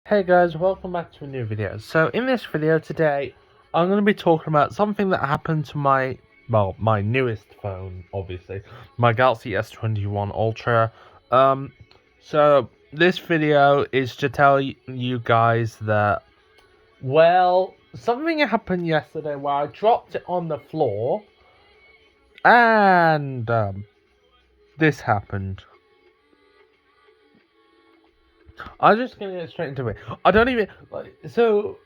Hey guys, welcome back to a new video. So in this video today, I'm going to be talking about something that happened to my newest phone, obviously, my Galaxy S21 Ultra. So this video is to tell you guys that, well, something happened yesterday where I dropped it on the floor, and this happened. I'm just gonna get straight into it. I don't even so.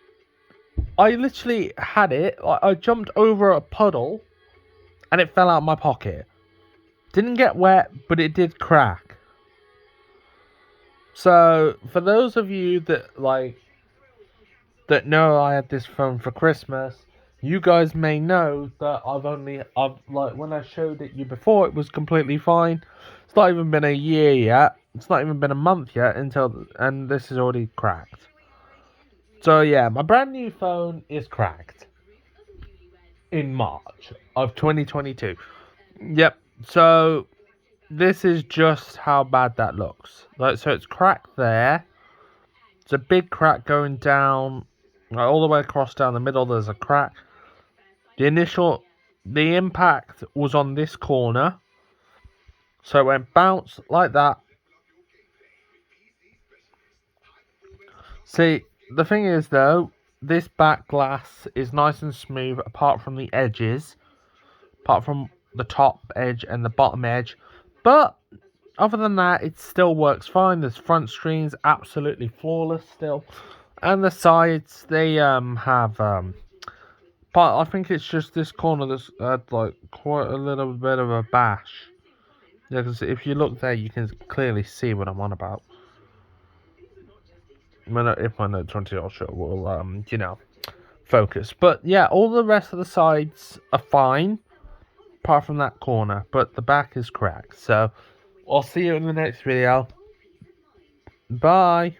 I literally had it. I jumped over a puddle, and it fell out of my pocket. Didn't get wet, but it did crack. So for those of you that know I had this phone for Christmas, you guys may know that I've when I showed it you before, it was completely fine. It's not even been a year yet. It's not even been a month yet and this is already cracked. So yeah, my brand new phone is cracked in March of 2022. Yep. So this is just how bad that looks. So it's cracked there. It's a big crack going down, all the way across down the middle. There's a crack. The impact was on this corner, so it went bounce like that. See, the thing is though, this back glass is nice and smooth apart from the edges, apart from the top edge and the bottom edge, but other than that, it still works fine. This front screen's absolutely flawless still, and the sides they have but I think it's just this corner that's had quite a little bit of a bash. Yeah, because if you look there, you can clearly see what I'm on about. If my Note 20 Ultra will focus, but yeah, all the rest of the sides are fine, apart from that corner, but the back is cracked. So I'll see you in the next video. Bye.